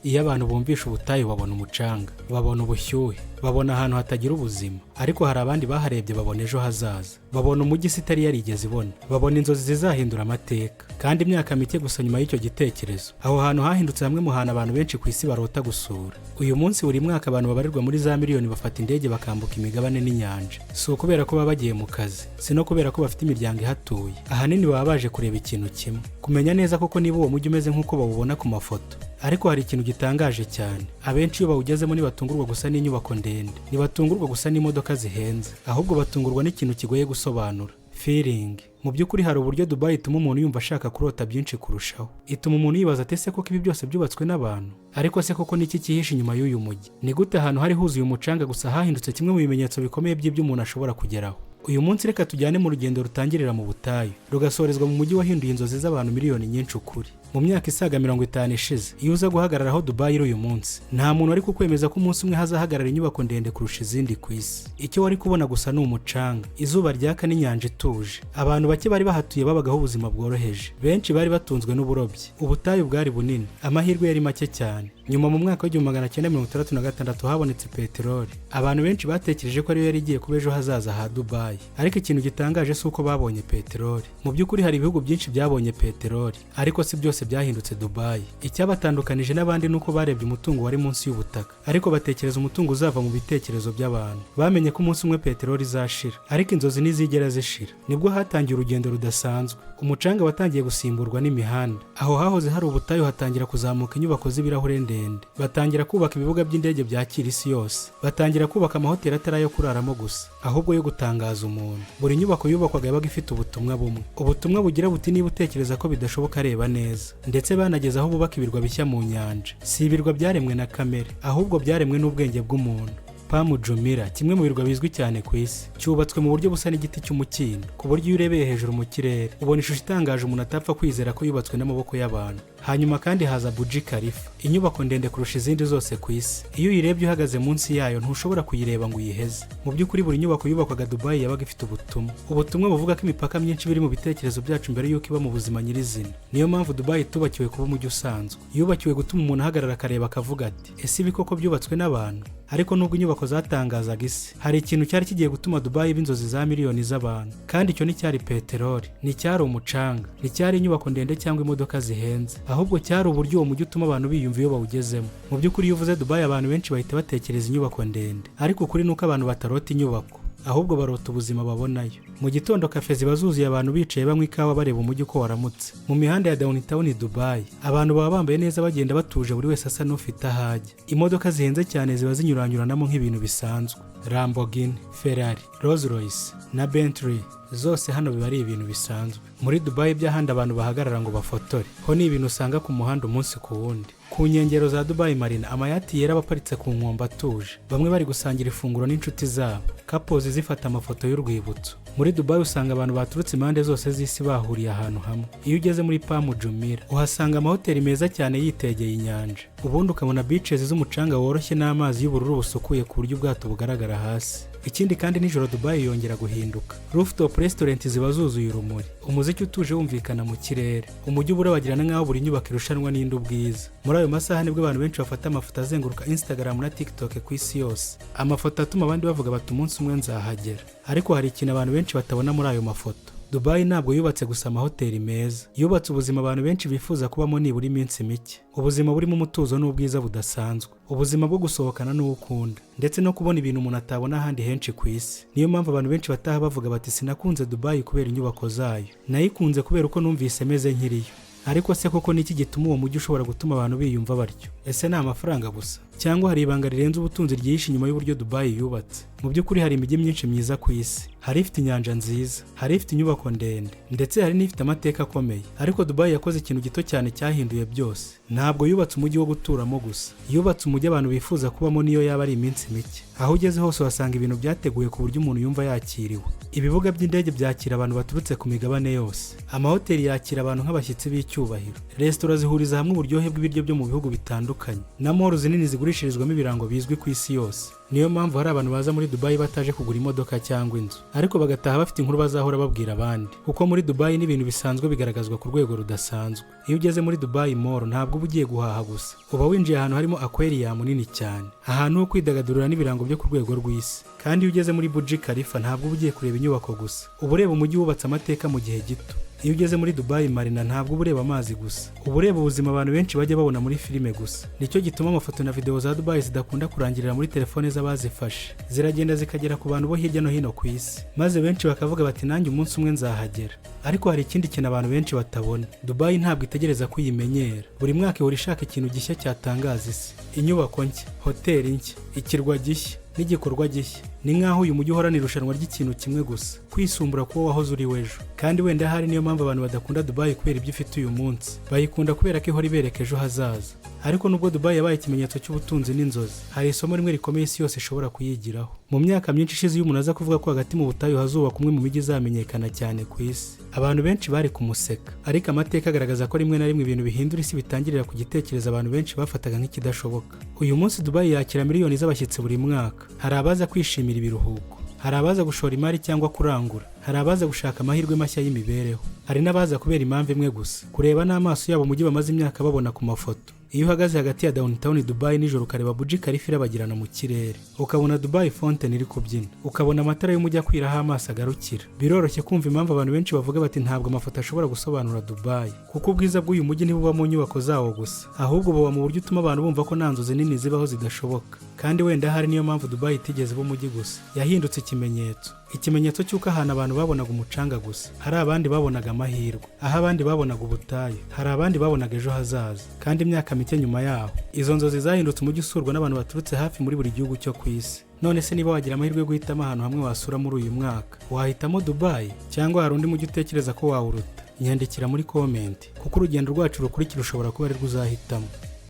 iyo abantu bumvisha ubutayu babona umucanga, babona ubushyuhe, babona ahantu hatagira ubuzima. Ariko hari abandi baharebye babona ejo hazaza, babona umujyi isi itari yarigeze ibona, babona inzozi zizahindura amateka. Kandi imyaka mike gusa nyuma y'icyo gitekerezo, aho hantu hahindutse hamwe mu hantu abantu benshi ku isi barota gusura. Uyu munsi buri mwaka abantu babarirwa muri za miliyoni bafata indege bakambuka imigabane n'inyanja. Si ukubera ko baba bagiye mu kazi, si no kubera ko bafite imiryango ihatuye. Ahanini baba baje kureba ikintu kimwe, kumenya neza koko niba uwo mujyi umeze nk'uko bawubona ku mafoto. Ariko hari ikintu gitangaje cyane. Abenshi iyo bawugezemo ntibatungurwa gusa n'inyubako ndende, ntibatungurwa gusa n'imodoka zihenze, ahubwo batungurwa n'ikintu kigoye gusobanura: feeling. Mu by'ukuri hari uburyo Dubai ituma umuntu yumva ashaka kurota byinshi kurushaho. Ituma umuntu yibaza ati ese koko ibi byose byubatswe n'abantu? Ariko se koko niki kihishe inyuma y'uyu mujyi? Ni gute ahantu hari huzuye umucanga gusa hahindutse kimwe mu bimenyetso bikomeye by'ibyo umuntu ashobora kugeraho? Uyu munsi reka tujyane mu rugendo rutangirira mu butayu, rugasorezwa mu mujyi wahinduye inzozi z'abantu miliyoni nyinshi ukuri. Mu myaka isaga 50 ishize, iyo uza guhagarara aho Dubai iri uyu munsi, nta muntu ari kukwemeza ko umunsi umwe hazahagarara inyubako ndende kurusha izindi ku isi. Icyo wari kubona gusa ni umucanga, izuba ryaka n'inyanja ituje. Abantu bake bari bahatuye babagaho ubuzima bworoheje. Benshi bari batunzwe n'uburobyi. Ubutayu bwari bunini, amahirwe yari make cyane. Nyuma mu mwaka w'1966 habonetse peteroli. Abantu benshi batekereje ko ariyo yari igiye kuba ejo hazaza ha Dubai. Ariko ikintu gitangaje si uko babonye peteroli. Mu by'ukuri hari ibihugu byinshi byabonye peteroli, ariko si byose byahindutse Dubai. Icyabatandukanije n'abandi nuko barebye umutungo wari munsi y'ubutaka, ariko batekereza umutungo uzava mu bitekerezo by'abantu. Bamenye ko umunsi umwe peteroli izashira, ariko inzozi ntizigera zishira. Nibwo hatangiye urugendo rudasanzwe. Umucanga watangiye gusimburwa n'imihanda. Aho hahoze hari ubutayu hatangira kuzamuka inyubako z'ibirahure ndende. Batangira kubaka ibibuga by'indege byakira isi yose. Batangira kubaka amahoteli atari ayo kuraramo gusa, ahubwo yo gutangaza umuntu. Buri nyubako yubakwaga yabaga ifite ubutumwa bumwe. Ubutumwa bugira buti niba utekereza ko bidashoboka reba neza. Ndetse banageze aho bubaka ibirwa bishya mu nyanja. Si ibirwa byaremwe na kamere, ahubwo byaremwe n'ubwenge bw'umuntu. Palm Jumeirah, kimwe mu birwa bizwi cyane ku isi, cyubatswe mu buryo busa n'igiti cy'umukindo, ku buryo iyo urebeye hejuru mu kirere ubona ishusho itangaje umuntu atapfa kwizera ko yubatswe n'amaboko y'abantu. Hanyuma kandi haza Burj Khalifa, inyubako ndende kurusha izindi zose ku isi. Iyo uyirebye uhagaze munsi yayo ntushobora kuyireba ngo uyiheze. Mu by'ukuri buri nyubako yubakwaga Dubai yabaga ifite ubutumwa buvuga ko imipaka myinshi biri mu bitekerezo byacu mbere y'uko iba mu buzima nyirizina. Niyo mpamvu Dubai itubakiwe kuba umujyi usanzwe, yubakiwe gutuma umuntu ahagarara akareba akavuga ati ese ibi koko byubatswe n'abantu? Ariko nubwo inyubako zatangazaga isi, hari ikintu cyari kigiye gutuma Dubai iba inzozi za miliyoni z'abantu. Kandi icyo nticyari peteroli, nticyari umucanga, nticyari inyubako ndende cyangwa imodoka zihenze, ahubwo cyari uburyo uwo mujyi utuma abantu biyumva iyo bawugezemo. Mu by'ukuri iyo uvuze Dubai abantu benshi bahita batekereza inyubako ndende, ariko ukuri nuko abantu batarota inyubako, ahubwo barota ubuzima babonayo. Mu gitondo kafe ziba zuzuye abantu bicaye banywa ikawa bareba umujyi uko waramutse. Mu mihanda ya downtown Dubai abantu baba bambaye neza bagenda batuje, buri wese asa n'ufite ahajya. Imodoka zihenze cyane ziba zinyuranyuranamo nk'ibintu bisanzwe. Lamborghini, Ferrari, Rolls Royce na Bentley zose hano biba ari ibintu bisanzwe. Muri Dubai by'ahandi abantu bahagarara ngo bafotore, ho ni ibintu usanga ku muhanda umunsi ku wundi. Ku nkengero za Dubai Marina amayati yera baparitse ku nkombe atuje, bamwe bari gusangira ifunguro n'inshuti zabo, couples zifata amafoto y'urwibutso. Muri Dubai usanga abantu baturutse impande zose z'isi bahuriye ahantu hamwe. Iyo ugeze muri Palm Jumeirah uhasanga amahoteli meza cyane yitegeye inyanja, ubundi ukabona beaches z'umucanga woroshye n'amazi y'ubururu busukuye ku buryo ubwato bugaragara hasi. Ikindi kandi nijoro Dubai yongera guhinduka. Rooftop restaurant ziba zuzuye urumuri, umuziki utuje wumvikana mu kirere, umujyi burabagirana nk'aho buri nyubako irushanwa n'indi ubwiza. Muri ayo masaha nibwo abantu benshi bafata amafoto azenguruka Instagram na TikTok ku isi yose. Amafoto atuma abandi bavuga bati umunsi umwe nzahagera. Ariko hari ikintu abantu benshi batabona muri ayo mafoto. Dubai ntabwo yubatse gusa amahoteli meza, yubatse ubuzima abantu benshi bifuza kubamo nibura iminsi mike. Ubuzima burimo umutuzo n'ubwiza budasanzwe, ubuzima bwo gusohokana n'ukunda, ndetse no kubona ibintu umuntu atabona ahandi henshi ku isi. Niyo mpamvu abantu benshi bataha bavuga bati sinakunze Dubai kubera inyubako zayo, nayikunze kubera uko numvise meze nkiriyo. Ariko se koko niki gituma uwo mujyi ushobora gutuma abantu biyumva batyo? Ese ni amafaranga gusa, cyangwa hari ibanga rirenze ubutunzi ryihishe inyuma y'uburyo Dubai yubatse? Mu by'ukuri hari imijyi myinshi myiza ku isi, hari ifite inyanja nziza, hari ifite inyubako ndende, ndetse hari n'ifite amateka akomeye. Ariko Dubai yakoze ikintu gito cyane cyahinduye byose. Ntabwo yubatse umujyi wo guturamo gusa, yubatse umujyi abantu bifuza kubamo niyo yaba ari iminsi mike. Aho ugeze hose wasanga ibintu byateguye ku buryo umuntu yumva yakiriwe. Ibibuga by'indege byakira abantu baturutse ku migabane yose, amahoteli yakira abantu nk'abashyitsi b'icyubahiro, resitora zihuriza hamwe uburyohe bw'ibiryo byo mu bihugu bitandukanye, na mall zinini zigurishirizwamo ibirango bizwi ku isi yose. Niyo mpamvu hari abantu baza muri Dubai bataje kugura imodoka cyangwa inzu, ariko bagataha bafite inkuru bazahora babwira abandi. Kuko muri Dubai n'ibintu bisanzwe bigaragazwa ku rwego rudasanzwe. Iyo ugeze muri Dubai Mall ntabwo ntabwo uba ugiye guhaha gusa, uba winjiye ahantu harimo aquarium nini cyane, ahantu ho kwidagadurira n'ibirango byo ku rwego rw'isi. kandi iyo ugeze muri Burj Khalifa ntabwo uba ugiye kureba inyubako gusa, uba ureba umujyi wubatse amateka mu gihe gito. Iyo ugeze muri Dubai Marina ntabwo uba ureba amazi gusa, uba ureba ubuzima abantu benshi bajya babona muri filime gusa. Nicyo gituma amafoto na video za Dubai zidakunda kurangirira muri telefone z'abazifashe, ziragenda zikagera ku bantu bo hirya no hino ku isi, maze benshi bakavuga bati nanjye umunsi umwe nzahagera. Ariko hari ikindi kintu abantu benshi batabona, Dubai ntabwo itegereza kuyimenyera, buri mwaka ihora ishaka ikintu gishya cyatangaza isi. Inyubako nshya, hoteli nshya, ikirwa gishya n'igikorwa gishya. Ni nk'aho uyu mujyi uhorana irushanwa ry'ikintu kimwe gusa, kwisumbura kuwo wahoze uri w'ejo. Kandi wenda hari niyo mpamvu abantu badakunda Dubai kubera ibyo ifite uyu munsi, bayikunda kubera ko ihora ibereka ejo hazaza. Ariko nubwo Dubai yabaye ikimenyetso cy'ubutunzi n'inzozi, hari isomo rimwe rikomeye isi yose ishobora kuyigiraho. Mu myaka myinshi ishize iyo umuntu aza kuvuga ko hagati mu butayu hazubakwa umwe mu mijyi izamenyekana cyane ku isi, abantu benshi bari kumuseka. Ariko amateka agaragaza ko rimwe na rimwe ibintu bihindura isi bitangirira ku gitekerezo abantu benshi bafataga nk'ikidashoboka. Uyu munsi Dubai yakira miliyoni z'abashyitsi buri mwaka. Hari abaza kwishimira ibiruhuko, hari abaza gushora imari cyangwa kurangura, hari abaza gushaka amahirwe mashya y'imibereho, hari n'abaza kubera impamvu imwe gusa, kureba n'amaso yabo umujyi bamaze imyaka babona ku mafoto. Iyo uhagaze hagati ya downtown Dubai nijoro ukareba Burj Khalifa irabagirana mu kirere, ukabona Dubai Fountain iri kubyina, ukabona amatara y'umujyi akwiraho amaso agarukira, biroroshye kumva impamvu abantu benshi bavuga bati ntabwo amafoto ashobora gusobanura Dubai, kuko ubwiza bw'uyu mujyi ntibuba mu nyubako zawo gusa, ahubwo buba mu buryo utuma abantu bumva ko nta nzozi nini zibaho zidashoboka. Kandi wenda hari niyo mpamvu Dubai itigeze iba umujyi gusa, yahindutse ikimenyetso cy'uko ahantu abantu babonaga umucanga gusa, hari abandi babonaga amahirwe, aho abandi babonaga ubutayu, hari abandi babonaga ejo hazaza. Kandi imyaka mike nyuma yaho, izo nzozi zahindutse umujyi usurwa n'abantu baturutse hafi muri buri gihugu cyo ku isi. None se niba wagira amahirwe yo guhitamo ahantu hamwe wasura muri uyu mwaka, wahitamo Dubai cyangwa hari undi mujyi utekereza ko wawuruta? Nyandikira muri comment, kuko urugendo rwacu rukurikira ushobora kuba ari rwo uzahitamo.